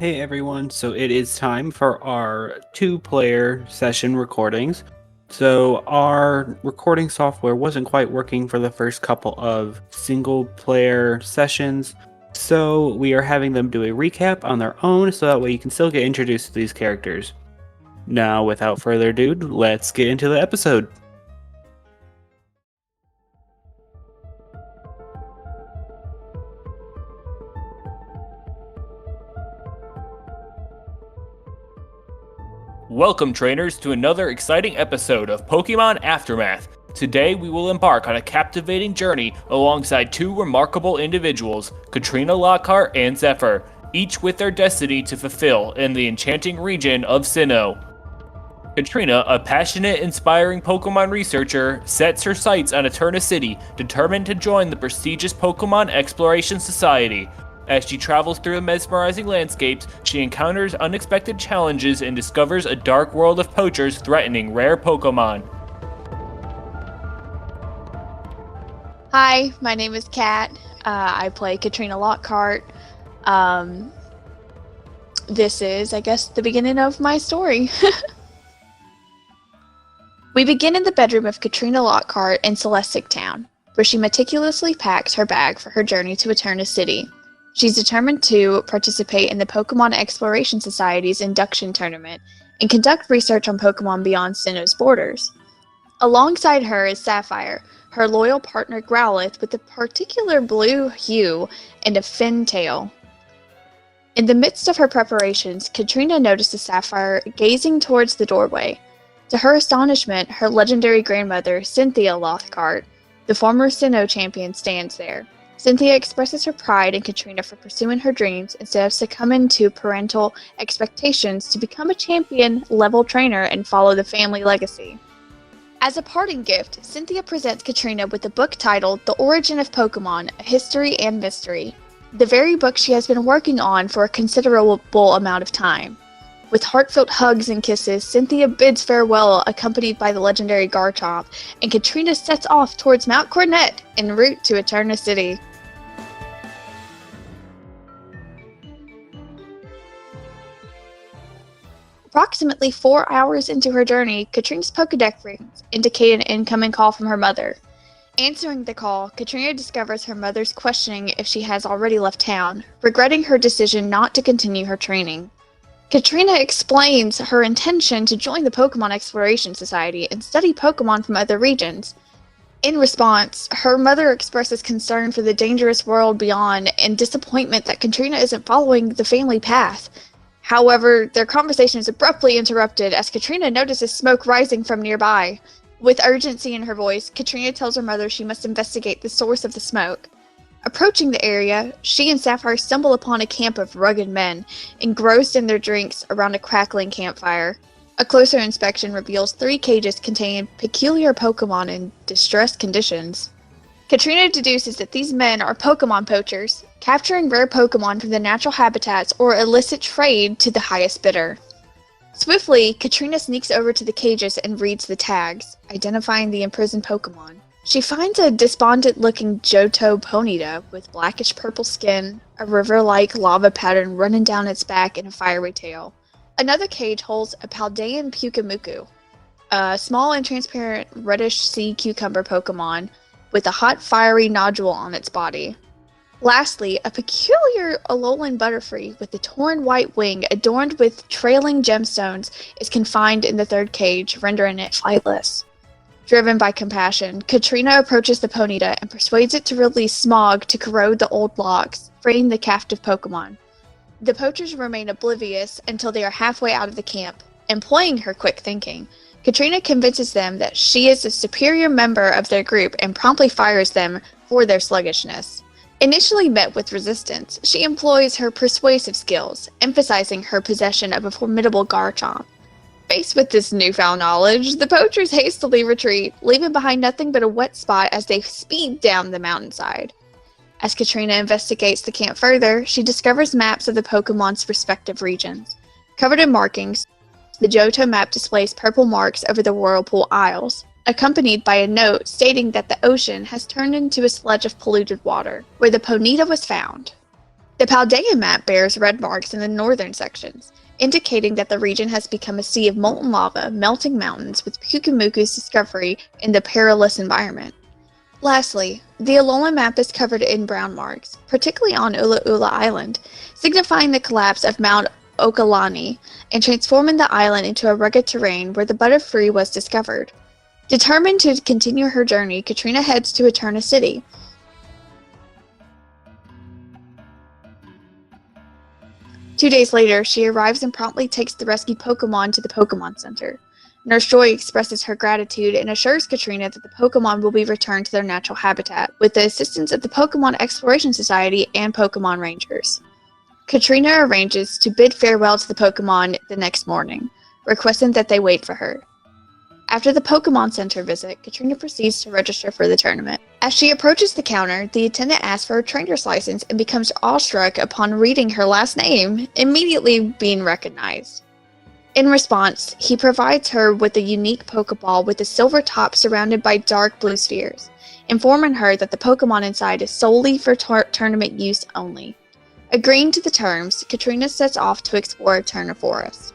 Hey everyone, so it is time for our two-player session recordings. So our recording software wasn't quite working for the first couple of single-player sessions, so we are having them do a recap on their own so that way you can still get introduced to these characters. Now, without further ado, let's get into the episode. Welcome, trainers, to another exciting episode of Pokémon Aftermath. Today, we will embark on a captivating journey alongside two remarkable individuals, Catrina Lockhart and Zephyr, each with their destiny to fulfill in the enchanting region of Sinnoh. Catrina, a passionate, inspiring Pokémon researcher, sets her sights on Eterna City, determined to join the prestigious Pokémon Exploration Society. As she travels through the mesmerizing landscapes, she encounters unexpected challenges and discovers a dark world of poachers threatening rare Pokémon. Hi, my name is Kat. I play Catrina Lockhart. This is, I guess, the beginning of my story. We begin in the bedroom of Catrina Lockhart in Celestic Town, where she meticulously packs her bag for her journey to Eterna City. She's determined to participate in the Pokémon Exploration Society's induction tournament and conduct research on Pokémon beyond Sinnoh's borders. Alongside her is Sapphire, her loyal partner Growlithe with a particular blue hue and a fin tail. In the midst of her preparations, Catrina notices Sapphire gazing towards the doorway. To her astonishment, her legendary grandmother, Cynthia Lockhart, the former Sinnoh champion, stands there. Cynthia expresses her pride in Catrina for pursuing her dreams instead of succumbing to parental expectations to become a champion-level trainer and follow the family legacy. As a parting gift, Cynthia presents Catrina with a book titled The Origin of Pokémon, A History and Mystery, the very book she has been working on for a considerable amount of time. With heartfelt hugs and kisses, Cynthia bids farewell accompanied by the legendary Garchomp, and Catrina sets off towards Mount Coronet en route to Eterna City. Approximately 4 hours into her journey, Catrina's Pokédex rings indicate an incoming call from her mother. Answering the call, Catrina discovers her mother's questioning if she has already left town, regretting her decision not to continue her training. Catrina explains her intention to join the Pokémon Exploration Society and study Pokémon from other regions. In response, her mother expresses concern for the dangerous world beyond and disappointment that Catrina isn't following the family path. However, their conversation is abruptly interrupted as Catrina notices smoke rising from nearby. With urgency in her voice, Catrina tells her mother she must investigate the source of the smoke. Approaching the area, she and Sapphire stumble upon a camp of rugged men, engrossed in their drinks around a crackling campfire. A closer inspection reveals 3 cages containing peculiar Pokémon in distressed conditions. Catrina deduces that these men are Pokémon poachers, capturing rare Pokémon from the natural habitats or illicit trade to the highest bidder. Swiftly, Catrina sneaks over to the cages and reads the tags, identifying the imprisoned Pokémon. She finds a despondent-looking Johto Ponyta with blackish purple skin, a river-like lava pattern running down its back, and a fiery tail. Another cage holds a Paldean Pukamuku, a small and transparent reddish sea cucumber Pokémon with a hot fiery nodule on its body. Lastly, a peculiar Alolan Butterfree with a torn white wing adorned with trailing gemstones is confined in the 3rd cage, rendering it flightless. Driven by compassion, Catrina approaches the Ponyta and persuades it to release smog to corrode the old locks, freeing the captive Pokémon. The poachers remain oblivious until they are halfway out of the camp. Employing her quick thinking, Catrina convinces them that she is a superior member of their group and promptly fires them for their sluggishness. Initially met with resistance, she employs her persuasive skills, emphasizing her possession of a formidable Garchomp. Faced with this newfound knowledge, the poachers hastily retreat, leaving behind nothing but a wet spot as they speed down the mountainside. As Catrina investigates the camp further, she discovers maps of the Pokemon's respective regions. Covered in markings, the Johto map displays purple marks over the Whirlpool Isles, accompanied by a note stating that the ocean has turned into a sludge of polluted water, where the Ponyta was found. The Paldea map bears red marks in the northern sections, indicating that the region has become a sea of molten lava, melting mountains, with Kukumuku's discovery in the perilous environment. Lastly, the Alolan map is covered in brown marks, particularly on Ula Ula Island, signifying the collapse of Mount Okalani and transforming the island into a rugged terrain where the Butterfree was discovered. Determined to continue her journey, Catrina heads to Eterna City. Two days later, she arrives and promptly takes the rescued Pokémon to the Pokémon Center. Nurse Joy expresses her gratitude and assures Catrina that the Pokémon will be returned to their natural habitat, with the assistance of the Pokémon Exploration Society and Pokémon Rangers. Catrina arranges to bid farewell to the Pokémon the next morning, requesting that they wait for her. After the Pokémon Center visit, Catrina proceeds to register for the tournament. As she approaches the counter, the attendant asks for a trainer's license and becomes awestruck upon reading her last name, immediately being recognized. In response, he provides her with a unique Pokeball with a silver top surrounded by dark blue spheres, informing her that the Pokemon inside is solely for tournament use only. Agreeing to the terms, Catrina sets off to explore Eterna Forest.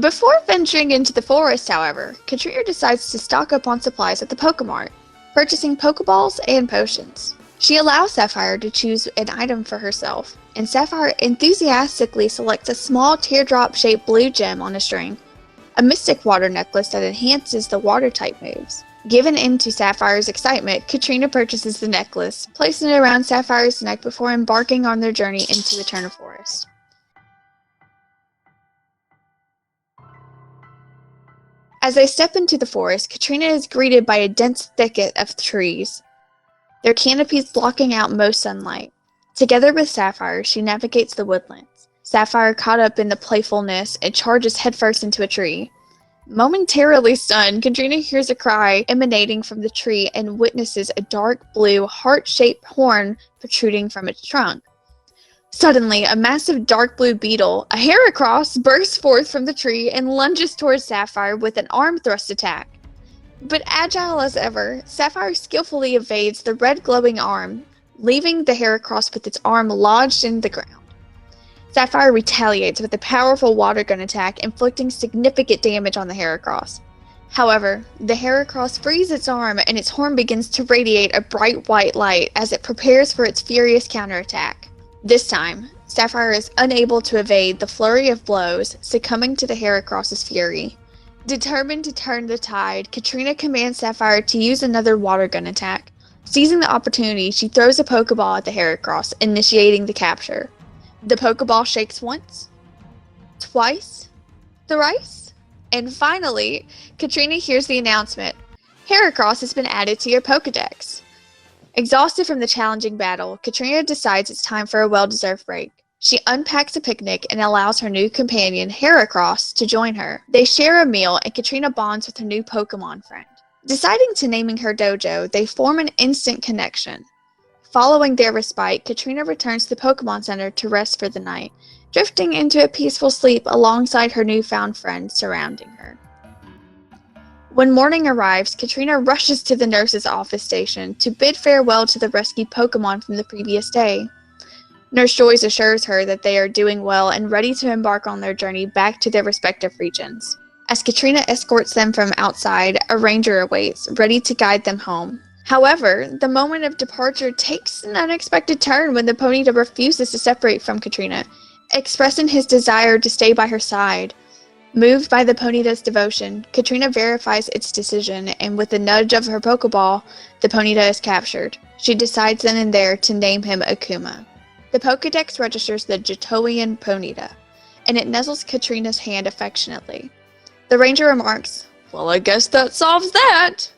Before venturing into the forest, however, Catrina decides to stock up on supplies at the Pokemart, purchasing Pokeballs and potions. She allows Sapphire to choose an item for herself, and Sapphire enthusiastically selects a small teardrop-shaped blue gem on a string, a mystic water necklace that enhances the water-type moves. Given into Sapphire's excitement, Catrina purchases the necklace, placing it around Sapphire's neck before embarking on their journey into Eterna Forest. As they step into the forest, Catrina is greeted by a dense thicket of trees, their canopies blocking out most sunlight. Together with Sapphire, she navigates the woodlands. Sapphire, caught up in the playfulness, and charges headfirst into a tree. Momentarily stunned, Catrina hears a cry emanating from the tree and witnesses a dark blue, heart-shaped horn protruding from its trunk. Suddenly, a massive dark blue beetle, a Heracross, bursts forth from the tree and lunges towards Sapphire with an arm thrust attack. But agile as ever, Sapphire skillfully evades the red glowing arm, leaving the Heracross with its arm lodged in the ground. Sapphire retaliates with a powerful water gun attack, inflicting significant damage on the Heracross. However, the Heracross frees its arm and its horn begins to radiate a bright white light as it prepares for its furious counterattack. This time, Sapphire is unable to evade the flurry of blows, succumbing to the Heracross's fury. Determined to turn the tide, Catrina commands Sapphire to use another water gun attack. Seizing the opportunity, she throws a Pokeball at the Heracross, initiating the capture. The Pokeball shakes once, twice, thrice, and finally, Catrina hears the announcement, Heracross has been added to your Pokedex. Exhausted from the challenging battle, Catrina decides it's time for a well-deserved break. She unpacks a picnic and allows her new companion, Heracross, to join her. They share a meal and Catrina bonds with her new Pokemon friend. Deciding to naming her Dojo, they form an instant connection. Following their respite, Catrina returns to the Pokemon Center to rest for the night, drifting into a peaceful sleep alongside her newfound friend surrounding her. When morning arrives, Catrina rushes to the nurse's office station to bid farewell to the rescued Pokemon from the previous day. Nurse Joyce assures her that they are doing well and ready to embark on their journey back to their respective regions. As Catrina escorts them from outside, a ranger awaits, ready to guide them home. However, the moment of departure takes an unexpected turn when the Ponyta refuses to separate from Catrina, expressing his desire to stay by her side. Moved by the Ponyta's devotion, Catrina verifies its decision, and with a nudge of her Pokeball, the Ponyta is captured. She decides then and there to name him Akuma. The Pokedex registers the Johtoian Ponyta, and it nuzzles Catrina's hand affectionately. The ranger remarks, "Well, I guess that solves that."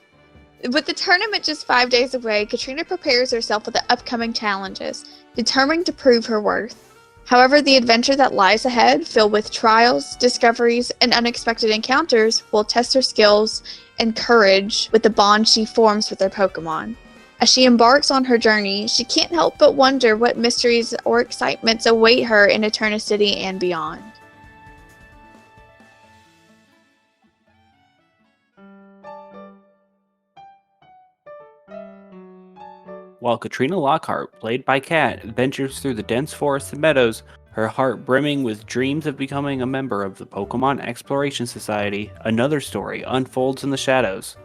With the tournament just 5 days away, Catrina prepares herself for the upcoming challenges, determined to prove her worth. However, the adventure that lies ahead, filled with trials, discoveries, and unexpected encounters, will test her skills and courage with the bond she forms with her Pokemon. As she embarks on her journey, she can't help but wonder what mysteries or excitements await her in Eterna City and beyond. while Catrina Lockhart, played by Kat, ventures through the dense forests and meadows, her heart brimming with dreams of becoming a member of the Pokémon Exploration Society. Another story unfolds in the shadows.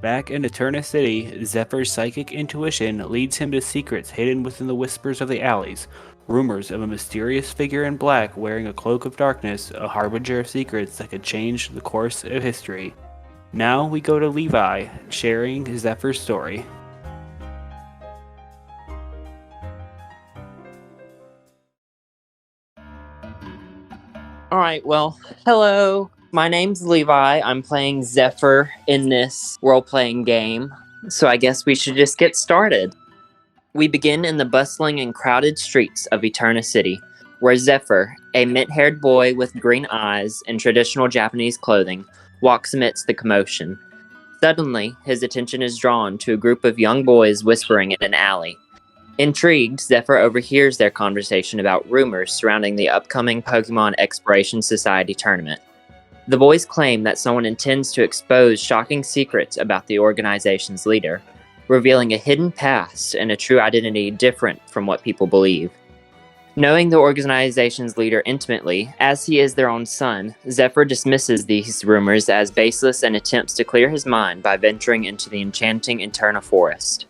Back in Eterna City, Zephyr's psychic intuition leads him to secrets hidden within the whispers of the alleys. Rumors of a mysterious figure in black wearing a cloak of darkness, a harbinger of secrets that could change the course of history. Now we go to Levi, sharing Zephyr's story. Alright, well, hello. My name's Levi. I'm playing Zephyr in this role-playing game, so I guess we should just get started. We begin in the bustling and crowded streets of Eterna City, where Zephyr, a mint-haired boy with green eyes and traditional Japanese clothing, walks amidst the commotion. Suddenly, his attention is drawn to a group of young boys whispering in an alley. Intrigued, Zephyr overhears their conversation about rumors surrounding the upcoming Pokémon Exploration Society tournament. The boys claim that someone intends to expose shocking secrets about the organization's leader, revealing a hidden past and a true identity different from what people believe. Knowing the organization's leader intimately, as he is their own son, Zephyr dismisses these rumors as baseless and attempts to clear his mind by venturing into the enchanting Eterna Forest.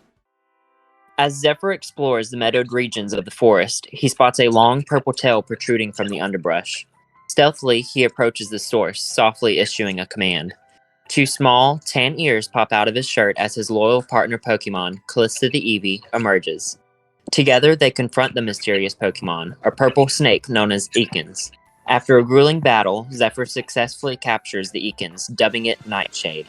As Zephyr explores the meadowed regions of the forest, he spots a long purple tail protruding from the underbrush. Stealthily, he approaches the source, softly issuing a command. Two small, tan ears pop out of his shirt as his loyal partner Pokemon, Callista the Eevee, emerges. Together, they confront the mysterious Pokemon, a purple snake known as Ekans. After a grueling battle, Zephyr successfully captures the Ekans, dubbing it Nightshade.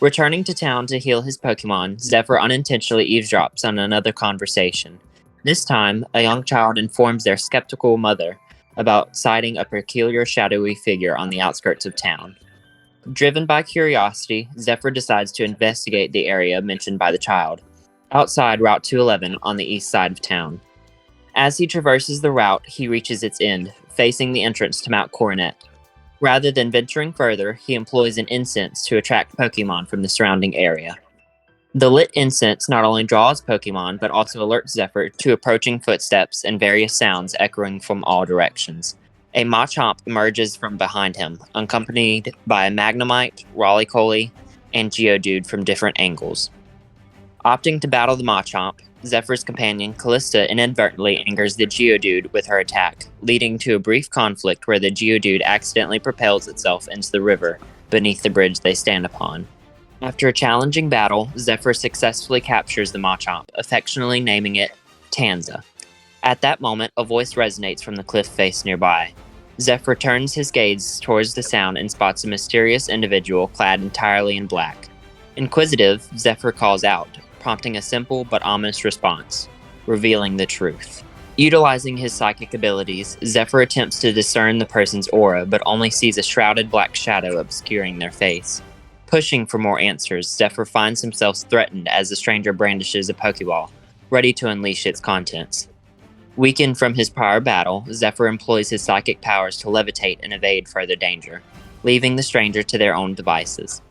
Returning to town to heal his Pokemon, Zephyr unintentionally eavesdrops on another conversation. This time, a young child informs their skeptical mother about sighting a peculiar shadowy figure on the outskirts of town. Driven by curiosity, Zephyr decides to investigate the area mentioned by the child, outside Route 211 on the east side of town. As he traverses the route, he reaches its end, facing the entrance to Mount Coronet. Rather than venturing further, he employs an incense to attract Pokemon from the surrounding area. The lit incense not only draws Pokemon, but also alerts Zephyr to approaching footsteps and various sounds echoing from all directions. A Machamp emerges from behind him, accompanied by a Magnemite, Rollicoli, and Geodude from different angles. Opting to battle the Machamp, Zephyr's companion, Callista, inadvertently angers the Geodude with her attack, leading to a brief conflict where the Geodude accidentally propels itself into the river beneath the bridge they stand upon. After a challenging battle, Zephyr successfully captures the Machamp, affectionately naming it Tanza. At that moment, a voice resonates from the cliff face nearby. Zephyr turns his gaze towards the sound and spots a mysterious individual clad entirely in black. Inquisitive, Zephyr calls out, prompting a simple but ominous response, revealing the truth. Utilizing his psychic abilities, Zephyr attempts to discern the person's aura, but only sees a shrouded black shadow obscuring their face. Pushing for more answers, Zephyr finds himself threatened as the stranger brandishes a Pokeball, ready to unleash its contents. Weakened from his prior battle, Zephyr employs his psychic powers to levitate and evade further danger, leaving the stranger to their own devices.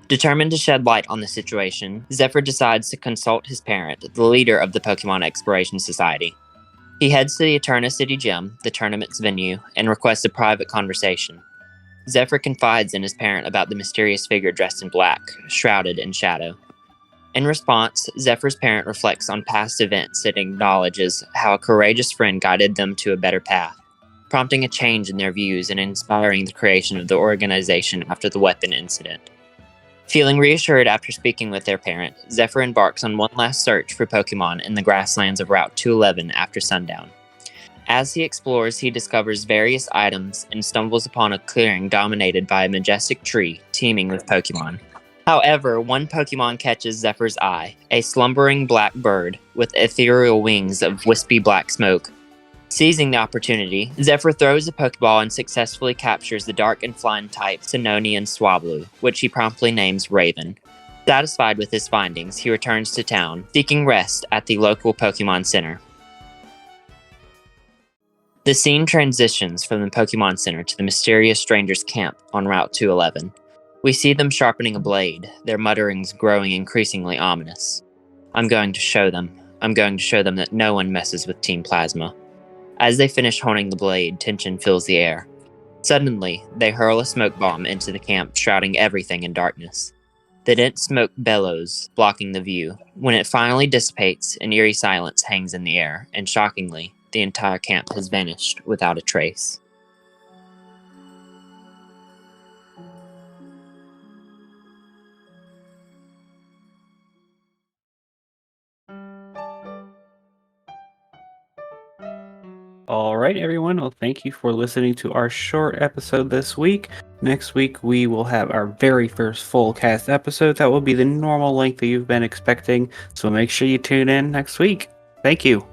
Determined to shed light on the situation, Zephyr decides to consult his parent, the leader of the Pokémon Exploration Society. He heads to the Eterna City Gym, the tournament's venue, and requests a private conversation. Zephyr confides in his parent about the mysterious figure dressed in black, shrouded in shadow. In response, Zephyr's parent reflects on past events and acknowledges how a courageous friend guided them to a better path, prompting a change in their views and inspiring the creation of the organization after the weapon incident. Feeling reassured after speaking with their parent, Zephyr embarks on one last search for Pokemon in the grasslands of Route 211 after sundown. As he explores, he discovers various items and stumbles upon a clearing dominated by a majestic tree teeming with Pokemon. However, one Pokemon catches Zephyr's eye, a slumbering black bird with ethereal wings of wispy black smoke. Seizing the opportunity, Zephyr throws a Pokeball and successfully captures the dark and flying type Sinnoh Swablu, which he promptly names Raven. Satisfied with his findings, he returns to town, seeking rest at the local Pokemon Center. The scene transitions from the Pokemon Center to the mysterious stranger's camp on Route 211. We see them sharpening a blade, their mutterings growing increasingly ominous. I'm going to show them. I'm going to show them that no one messes with Team Plasma. As they finish honing the blade, tension fills the air. Suddenly, they hurl a smoke bomb into the camp, shrouding everything in darkness. The dense smoke bellows, blocking the view. When it finally dissipates, an eerie silence hangs in the air, and shockingly, the entire camp has vanished without a trace. All right, everyone. Well, thank you for listening to our short episode this week. Next week, we will have our very first full cast episode. That will be the normal length that you've been expecting. So make sure you tune in next week. Thank you.